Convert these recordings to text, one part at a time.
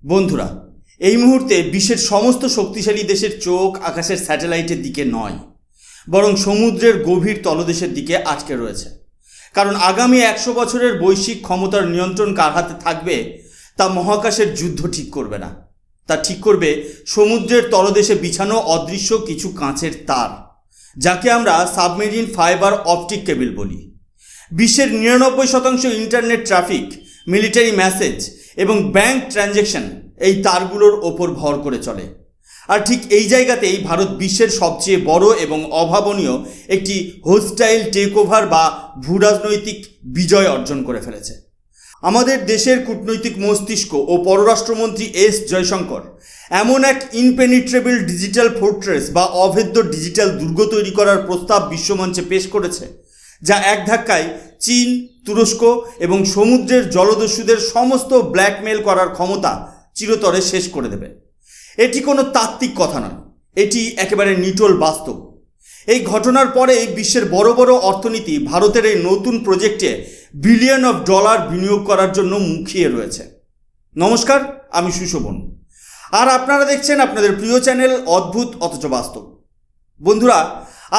বন্ধুরা, এই মুহূর্তে বিশ্বের সমস্ত শক্তিশালী দেশের চোখ আকাশের স্যাটেলাইটের দিকে নয়, বরং সমুদ্রের গভীর তলদেশের দিকে আটকে রয়েছে। কারণ আগামী 100 বছরের বৈশ্বিক ক্ষমতার নিয়ন্ত্রণ কার হাতে থাকবে তা মহাকাশের যুদ্ধ ঠিক করবে না, তা ঠিক করবে সমুদ্রের তলদেশে বিছানো অদৃশ্য কিছু কাঁচের তার, যাকে আমরা সাবমেরিন ফাইবার অপটিক কেবল বলি। বিশ্বের 99% ইন্টারনেট ট্রাফিক, মিলিটারি মেসেজ এবং ব্যাংক ট্রানজ্যাকশন এই তারগুলোর ওপর ভর করে চলে। আর ঠিক এই জায়গাতেই ভারত বিশ্বের সবচেয়ে বড় এবং অভাবনীয় একটি হোস্টাইল টেকওভার বা ভূরাজনৈতিক বিজয় অর্জন করে ফেলেছে। আমাদের দেশের কূটনৈতিক মস্তিষ্ক ও পররাষ্ট্রমন্ত্রী এস জয়শঙ্কর এমন এক ইনপেনিট্রেবল ডিজিটাল ফোর্ট্রেস বা অভেদ্য ডিজিটাল দুর্গ তৈরি করার প্রস্তাব বিশ্বমঞ্চে পেশ করেছে, যা এক ধাক্কায় চীন, তুরস্ক এবং সমুদ্রের জলদস্যুদের সমস্ত ব্ল্যাকমেল করার ক্ষমতা চিরতরে শেষ করে দেবে। এটি কোনো তাত্ত্বিক কথা নয়, এটি একেবারে নিটল বাস্তব। এই ঘটনার পরে বিশ্বের বড় বড় অর্থনীতি ভারতের এই নতুন প্রজেক্টে বিলিয়ন অফ ডলার বিনিয়োগ করার জন্য মুখিয়ে রয়েছে। নমস্কার, আমি সুশোভন, আর আপনারা দেখছেন আপনাদের প্রিয় চ্যানেল অদ্ভুত অথচ বাস্তব। বন্ধুরা,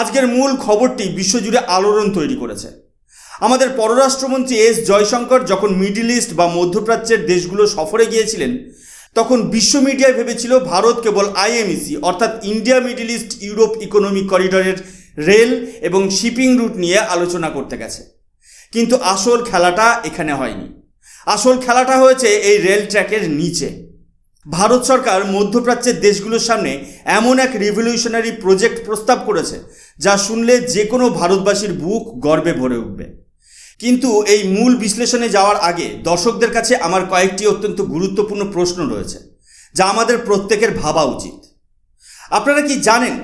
আজকের মূল খবরটি বিশ্বজুড়ে আলোড়ন তৈরি করেছে। আমাদের পররাষ্ট্রমন্ত্রী এস জয়শঙ্কর যখন মিডল ইস্ট বা মধ্যপ্রাচ্যের দেশগুলো সফরে গিয়েছিলেন, তখন বিশ্ব মিডিয়ায় ভেবেছিল ভারত কেবল আইএমইসি অর্থাৎ India Middle East Europe Economic করিডরের রেল এবং শিপিং রুট নিয়ে আলোচনা করতে গেছে। কিন্তু আসল খেলাটা এখানে হয়নি। আসল খেলাটা হয়েছে এই রেল ট্র্যাকের নিচে। ভারত সরকার মধ্যপ্রাচ্যের দেশগুলোর সামনে এমন এক রিভলিউশনারি প্রজেক্ট প্রস্তাব করেছে, যা শুনলে যে কোনো ভারতবাসীর বুক গর্বে ভরে উঠবে। কিন্তু এই মূল বিশ্লেষণে যাওয়ার আগে দর্শকদের কাছে আমার কয়েকটি অত্যন্ত গুরুত্বপূর্ণ প্রশ্ন রয়েছে, যা আমাদের প্রত্যেকের ভাবা উচিত। আপনারা কি জানেন,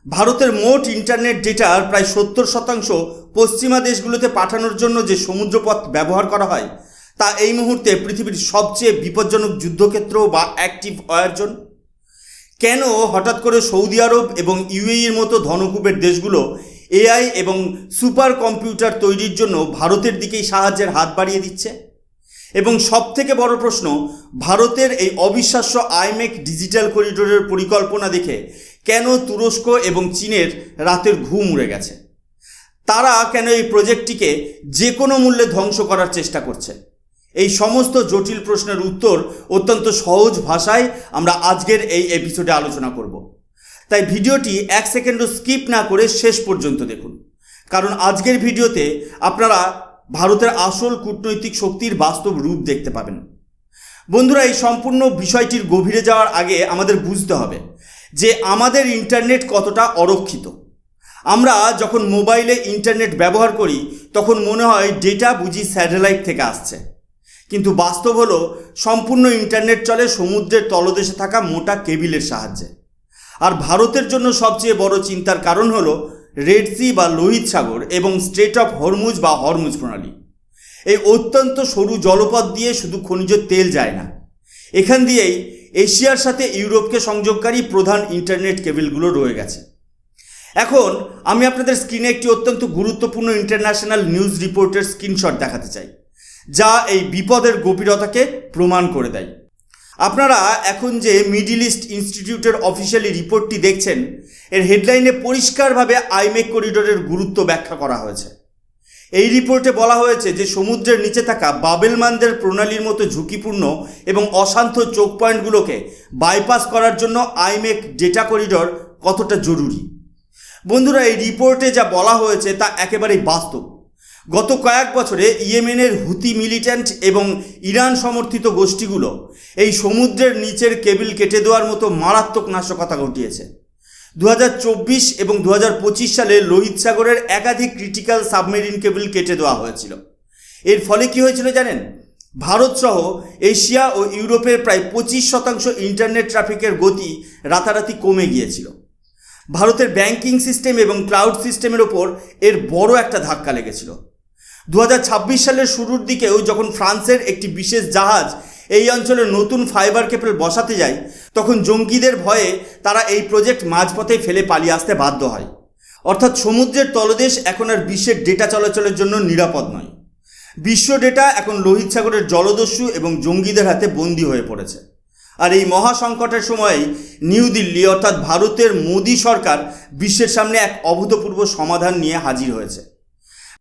ভারতের মোট ইন্টারনেট ডেটার প্রায় 70% পশ্চিমা দেশগুলোতে পাঠানোর জন্য যে সমুদ্রপথ ব্যবহার করা হয়, তা এই মুহূর্তে পৃথিবীর সবচেয়ে বিপজ্জনক যুদ্ধক্ষেত্র বা অ্যাক্টিভ ওয়ার জোন? কেন হঠাৎ করে সৌদি আরব এবং ইউএইর মতো ধনকুবের দেশগুলো এআই এবং সুপার কম্পিউটার তৈরির জন্য ভারতের দিকেই সাহায্যের হাত বাড়িয়ে দিচ্ছে? এবং সবথেকে বড় প্রশ্ন, ভারতের এই অবিশ্বাস্য আইমেক ডিজিটাল করিডোরের পরিকল্পনা দেখে কেন তুরস্ক এবং চীনের রাতের ঘুম উড়ে গেছে? তারা কেন এই প্রজেক্টটিকে যে কোনো মূল্যে ধ্বংস করার চেষ্টা করছে? এই সমস্ত জটিল প্রশ্নের উত্তর অত্যন্ত সহজ ভাষায় আমরা আজকের এই এপিসোডে আলোচনা করব। তাই ভিডিওটি 1 সেকেন্ডও স্কিপ না করে শেষ পর্যন্ত দেখুন, কারণ আজকের ভিডিওতে আপনারা ভারতের আসল কূটনৈতিক শক্তির বাস্তব রূপ দেখতে পাবেন। বন্ধুরা, এই সম্পূর্ণ বিষয়টির গভীরে যাওয়ার আগে আমাদের বুঝতে হবে যে আমাদের ইন্টারনেট কতটা অরক্ষিত। আমরা যখন মোবাইলে ইন্টারনেট ব্যবহার করি তখন মনে হয় ডেটা বুঝি স্যাটেলাইট থেকে আসছে, কিন্তু বাস্তব হলো সম্পূর্ণ ইন্টারনেট চলে সমুদ্রের তলদেশে থাকা মোটা কেবিলের সাহায্যে। আর ভারতের জন্য সবচেয়ে বড় চিন্তার কারণ হলো রেড সি বা লোহিত সাগর এবং স্ট্রেট অফ হরমুজ বা হরমুজ প্রণালী। এই অত্যন্ত সরু জলপথ দিয়ে শুধু খনিজ তেল যায় না, এখান দিয়েই এশিয়ার সাথে ইউরোপকে সংযোগকারী প্রধান ইন্টারনেট কেবলগুলো রয়ে গেছে। এখন আমি আপনাদের স্ক্রিনে একটি অত্যন্ত গুরুত্বপূর্ণ ইন্টারন্যাশনাল নিউজ রিপোর্টের স্ক্রিনশট দেখাতে চাই, যা এই বিপদের গভীরতাকে প্রমাণ করে দেয়। আপনারা এখন যে মিডল ইস্ট ইনস্টিটিউটের অফিসিয়ালি রিপোর্টটি দেখছেন, এর হেডলাইনে পরিষ্কারভাবে আইমেক করিডোরের গুরুত্ব ব্যাখ্যা করা হয়েছে। এই রিপোর্টে বলা হয়েছে যে সমুদ্রের নিচে থাকা বাবেলমানদের প্রণালীর মতো ঝুঁকিপূর্ণ এবং অশান্ত চোক পয়েন্টগুলোকে বাইপাস করার জন্য আইমেক ডেটা করিডোর কতটা জরুরি। বন্ধুরা, এই রিপোর্টে যা বলা হয়েছে তা একেবারেই বাস্তব। গত কয়েক বছরে ইয়েমেনের হুতি মিলিট্যান্ট এবং ইরান সমর্থিত গোষ্ঠীগুলো এই সমুদ্রের নিচের কেবল কেটে দেওয়ার মতো মারাত্মক নাশকতা ঘটিয়েছে। 2024 এবং 2025 সালে লোহিত সাগরের একাধিক ক্রিটিক্যাল সাবমেরিন কেবল কেটে দেওয়া হয়েছিল। এর ফলে কি হয়েছিল জানেন? ভারত সহ এশিয়া ও ইউরোপের প্রায় 25% ইন্টারনেট ট্রাফিকের গতি রাতারাতি কমে গিয়েছিল। ভারতের ব্যাংকিং সিস্টেম এবং ক্লাউড সিস্টেমের ওপর এর বড় একটা ধাক্কা লেগেছিল। 2026 সালের শুরুর দিকেও যখন ফ্রান্সের একটি বিশেষ জাহাজ এই অঞ্চলে নতুন ফাইবার কেবল বসাতে যায়, তখন জঙ্গিদের ভয়ে তারা এই প্রজেক্ট মাঝপথে ফেলে পালিয়ে আসতে বাধ্য হয়। অর্থাৎ সমুদ্রের তলদেশ এখন আর বিশ্বের ডেটা চলাচলের জন্য নিরাপদ নয়। বিশ্ব ডেটা এখন লোহিত সাগরের জলদস্যু এবং জঙ্গিদের হাতে বন্দী হয়ে পড়েছে। আর এই মহা সংকটের সময় নিউ দিল্লি অর্থাৎ ভারতের মোদী সরকার বিশ্বের সামনে এক অভূতপূর্ব সমাধান নিয়ে হাজির হয়েছে।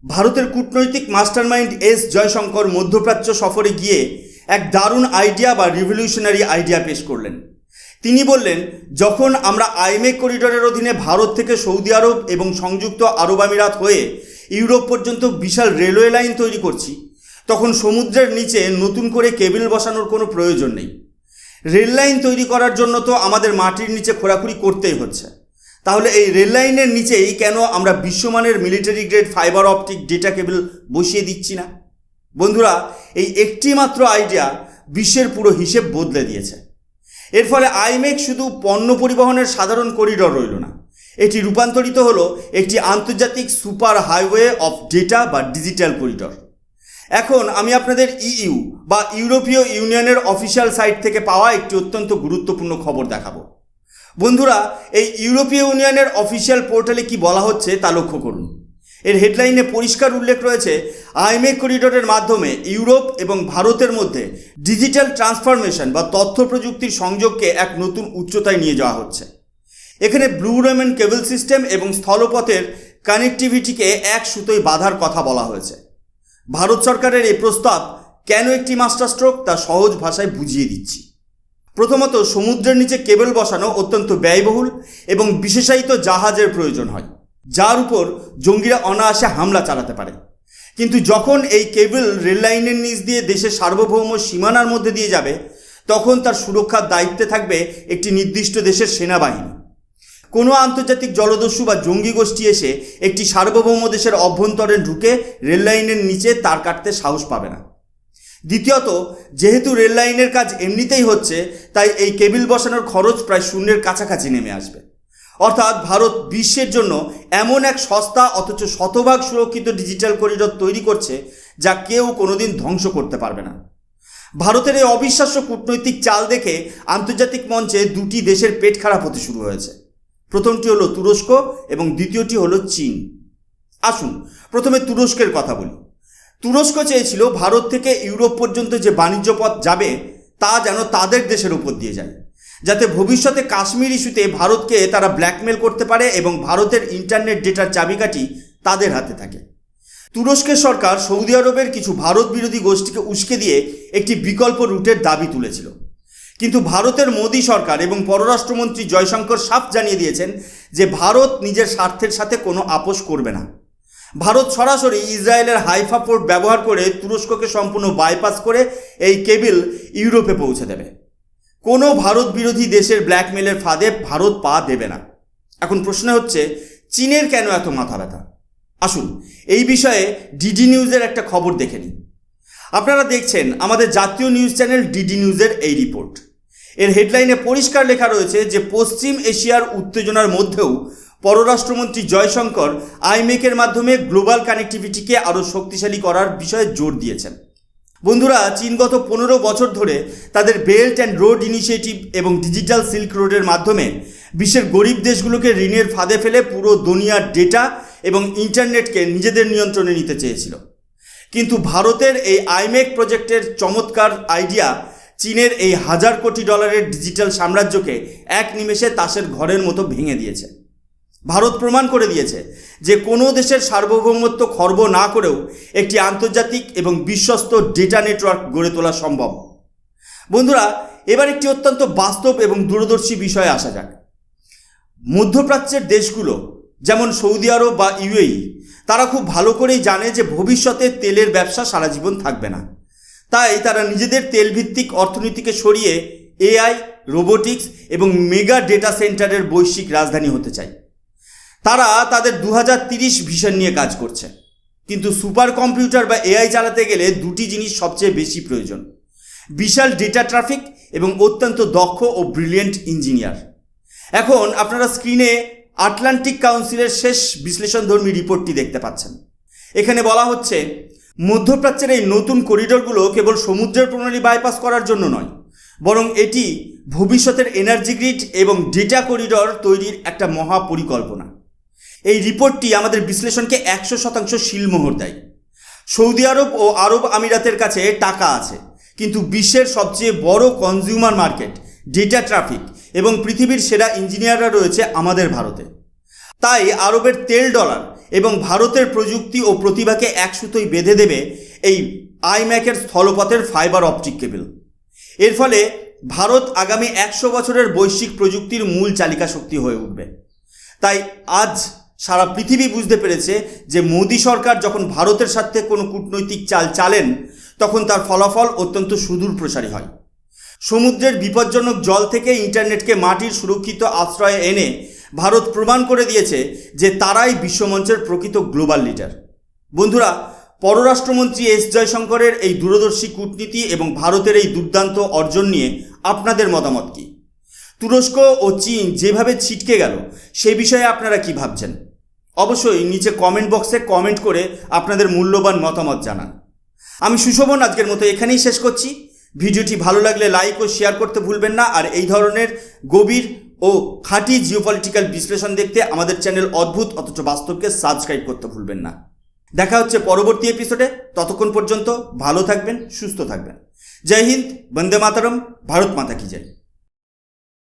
ভারতের কূটনৈতিক মাস্টারমাইন্ড এস জয়শঙ্কর মধ্যপ্রাচ্য সফরে গিয়ে এক দারুণ আইডিয়া বা রিভলিউশনারি আইডিয়া পেশ করলেন। তিনি বললেন, যখন আমরা আইমেক করিডোরের অধীনে ভারত থেকে সৌদি আরব এবং সংযুক্ত আরব আমিরাত হয়ে ইউরোপ পর্যন্ত বিশাল রেলওয়ে লাইন তৈরি করছি, তখন সমুদ্রের নিচে নতুন করে কেবল বসানোর কোনো প্রয়োজন নেই। রেল লাইন তৈরি করার জন্য তো আমাদের মাটির নিচে খোঁড়াখুড়ি করতেই হচ্ছে, তাহলে এই রেল লাইনের নিচেই কেন আমরা বিশ্বমানের military grade fibre optic data কেবল বসিয়ে দিচ্ছি না? বন্ধুরা, এই একটি মাত্র আইডিয়া বিশ্বের পুরো হিসেব বদলে দিয়েছে। এর ফলে আইমেক শুধু পণ্য পরিবহনের সাধারণ করিডর রইল না, এটি রূপান্তরিত হলো একটি আন্তর্জাতিক সুপার হাইওয়ে অফ ডেটা বা ডিজিটাল করিডর। এখন আমি আপনাদের ইইউ বা ইউরোপীয় ইউনিয়নের অফিসিয়াল সাইট থেকে পাওয়া একটি অত্যন্ত গুরুত্বপূর্ণ খবর দেখাবো। বন্ধুরা, এই ইউরোপীয় ইউনিয়নের অফিসিয়াল পোর্টালে কি বলা হচ্ছে তা লক্ষ্য করুন। এর হেডলাইনে পরিষ্কার উল্লেখ রয়েছে, আইমেক করিডোরের মাধ্যমে ইউরোপ এবং ভারতের মধ্যে ডিজিটাল ট্রান্সফরমেশন বা তথ্য প্রযুক্তির সংযোগকে এক নতুন উচ্চতায় নিয়ে যাওয়া হচ্ছে। এখানে ব্লু রেমন কেবল সিস্টেম এবং স্থলপথের কানেক্টিভিটিকে এক সুতোয় বাঁধার কথা বলা হয়েছে। ভারত সরকারের এই প্রস্তাব কেন একটি মাস্টার স্ট্রোক তা সহজ ভাষায় বুঝিয়ে দিচ্ছি। প্রথমত, সমুদ্রের নিচে কেবল বসানো অত্যন্ত ব্যয়বহুল এবং বিশেষায়িত জাহাজের প্রয়োজন হয়, যার উপর জঙ্গিরা অনায়াসে হামলা চালাতে পারে। কিন্তু যখন এই কেবল রেল লাইনের নিচ দিয়ে দেশের সার্বভৌম সীমানার মধ্যে দিয়ে যাবে, তখন তার সুরক্ষার দায়িত্বে থাকবে একটি নির্দিষ্ট দেশের সেনাবাহিনী। কোনো আন্তর্জাতিক জলদস্যু বা জঙ্গি গোষ্ঠী এসে একটি সার্বভৌম দেশের অভ্যন্তরে ঢুকে রেল লাইনের নিচে তার কাটতে সাহস পাবে না। দ্বিতীয়ত, যেহেতু রেল লাইনের কাজ এমনিতেই হচ্ছে, তাই এই কেবল বসানোর খরচ প্রায় শূন্যের কাছাকাছি নেমে আসবে। অর্থাৎ ভারত বিশ্বের জন্য এমন এক সস্তা অথচ শতভাগ সুরক্ষিত ডিজিটাল করিডর তৈরি করছে যা কেউ কোনোদিন ধ্বংস করতে পারবে না। ভারতের এই অবিশ্বাস্য কূটনৈতিক চাল দেখে আন্তর্জাতিক মঞ্চে দুটি দেশের পেট খারাপ হতে শুরু হয়েছে। প্রথমটি হলো তুরস্ক এবং দ্বিতীয়টি হলো চীন। আসুন প্রথমে তুরস্কের কথা বলি। তুরস্ক চেয়েছিল ভারত থেকে ইউরোপ পর্যন্ত যে বাণিজ্য পথ যাবে তা যেন তাদের দেশের উপর দিয়ে যায়, যাতে ভবিষ্যতে কাশ্মীর ইস্যুতে ভারতকে তারা ব্ল্যাকমেল করতে পারে এবং ভারতের ইন্টারনেট ডেটার চাবিকাঠি তাদের হাতে থাকে। তুরস্কের সরকার সৌদি আরবের কিছু ভারত বিরোধী গোষ্ঠীকে উস্কে দিয়ে একটি বিকল্প রুটের দাবি তুলেছিল। কিন্তু ভারতের মোদী সরকার এবং পররাষ্ট্রমন্ত্রী জয়শঙ্কর সাফ জানিয়ে দিয়েছেন যে ভারত নিজের স্বার্থের সাথে কোনো আপোষ করবে না। ভারত সরাসরি ইসরায়েলের হাইফা পোর্ট ব্যবহার করে তুরস্ককে সম্পূর্ণ বাইপাস করে এই কেবল ইউরোপে পৌঁছে দেবে। কোনো ভারত বিরোধী দেশের ব্ল্যাকমেলের ফাঁদে ভারত পা দেবে না। এখন প্রশ্ন হচ্ছে, চীনের কেন এত মাথা ব্যথা? আসুন এই বিষয়ে ডিডি নিউজের একটা খবর দেখে নিই। আপনারা দেখছেন আমাদের জাতীয় নিউজ চ্যানেল ডিডি নিউজের এই রিপোর্ট। এর হেডলাইনে পরিষ্কার লেখা রয়েছে যে পশ্চিম এশিয়ার উত্তেজনার মধ্যেও পররাষ্ট্রমন্ত্রী জয়শঙ্কর আইমেকের মাধ্যমে গ্লোবাল কানেক্টিভিটিকে আরও শক্তিশালী করার বিষয়ে জোর দিয়েছেন। বন্ধুরা, চীন গত 15 বছর ধরে তাদের বেল্ট অ্যান্ড রোড ইনিশিয়েটিভ এবং ডিজিটাল সিল্ক রোডের মাধ্যমে বিশ্বের গরিব দেশগুলোকে ঋণের ফাঁদে ফেলে পুরো দুনিয়ার ডেটা এবং ইন্টারনেটকে নিজেদের নিয়ন্ত্রণে নিতে চেয়েছিল। কিন্তু ভারতের এই আইমেক প্রজেক্টের চমৎকার আইডিয়া চীনের এই $1000 কোটি ডিজিটাল সাম্রাজ্যকে এক নিমেষে তাসের ঘরের মতো ভেঙে দিয়েছে। ভারত প্রমাণ করে দিয়েছে যে কোনো দেশের সার্বভৌমত্ব খর্ব না করেও একটি আন্তর্জাতিক এবং বিশ্বস্ত ডেটা নেটওয়ার্ক গড়ে তোলা সম্ভব। বন্ধুরা, এবার একটি অত্যন্ত বাস্তব এবং দূরদর্শী বিষয়ে আসা যাক। মধ্যপ্রাচ্যের দেশগুলো যেমন সৌদি আরব বা ইউএই, তারা খুব ভালো করেই জানে যে ভবিষ্যতে তেলের ব্যবসা সারা জীবন থাকবে না। তাই তারা নিজেদের তেলভিত্তিক অর্থনীতিকে সরিয়ে এআই, রোবোটিক্স এবং মেগা ডেটা সেন্টারের বৈশ্বিক রাজধানী হতে চায়। তারা তাদের 2030 ভিশন নিয়ে কাজ করছে। কিন্তু সুপার কম্পিউটার বা এআই চালাতে গেলে দুটি জিনিস সবচেয়ে বেশি প্রয়োজন: বিশাল ডেটা ট্রাফিক এবং অত্যন্ত দক্ষ ও ব্রিলিয়েন্ট ইঞ্জিনিয়ার। এখন আপনারা স্ক্রিনে আটলান্টিক কাউন্সিলের শেষ বিশ্লেষণধর্মী রিপোর্টটি দেখতে পাচ্ছেন। এখানে বলা হচ্ছে, মধ্যপ্রাচ্যের এই নতুন করিডোরগুলো কেবল সমুদ্রের প্রণালী বাইপাস করার জন্য নয়, বরং এটি ভবিষ্যতের এনার্জি গ্রিড এবং ডেটা করিডোর তৈরির একটা মহা পরিকল্পনা। এই রিপোর্টটি আমাদের বিশ্লেষণকে 100% শিলমোহর দেয়। সৌদি আরব ও আরব আমিরাতের কাছে টাকা আছে, কিন্তু বিশ্বের সবচেয়ে বড় কনজিউমার মার্কেট ডেটা ট্রাফিক এবং পৃথিবীর সেরা ইঞ্জিনিয়াররা রয়েছে আমাদের ভারতে। তাই আরবের তেল ডলার এবং ভারতের প্রযুক্তি ও প্রতিভাকে এক সুতোয় বেঁধে দেবে এই আইম্যাকের স্থলপথের ফাইবার অপটিক কেবল। এর ফলে ভারত আগামী 100 বছরের বৈশ্বিক প্রযুক্তির মূল চালিকা শক্তি হয়ে উঠবে। তাই আজ সারা পৃথিবী বুঝতে পেরেছে যে মোদী সরকার যখন ভারতের সাথে কোনো কূটনৈতিক চাল চালেন তখন তার ফলাফল অত্যন্ত সুদূর প্রসারী হয়। সমুদ্রের বিপজ্জনক জল থেকে ইন্টারনেটকে মাটির সুরক্ষিত আশ্রয়ে এনে ভারত প্রমাণ করে দিয়েছে যে তারাই বিশ্বমঞ্চের প্রকৃত গ্লোবাল লিডার। বন্ধুরা, পররাষ্ট্রমন্ত্রী এস জয়শঙ্করের এই দূরদর্শী কূটনীতি এবং ভারতের এই দুর্দান্ত অর্জন নিয়ে আপনাদের মতামত কী? তুরস্ক ও চীন যেভাবে ছিটকে গেল সে বিষয়ে আপনারা কি ভাবছেন? অবশ্যই নিচে কমেন্ট বক্সে কমেন্ট করে আপনাদের মূল্যবান মতামত জানান। আমি সুশোভন আজকের মতো এখানেই শেষ করছি। ভিডিওটি ভালো লাগলে লাইক ও শেয়ার করতে ভুলবেন না। আর এই ধরনের গভীর ও খাঁটি জিওপলিটিক্যাল বিশ্লেষণ দেখতে আমাদের চ্যানেল অদ্ভুত অথচ বাস্তবকে সাবস্ক্রাইব করতে ভুলবেন না। দেখা হচ্ছে পরবর্তী এপিসোডে। ততক্ষণ পর্যন্ত ভালো থাকবেন, সুস্থ থাকবেন। জয় হিন্দ, বন্দে মাতরম, ভারত মাতা কি জয়।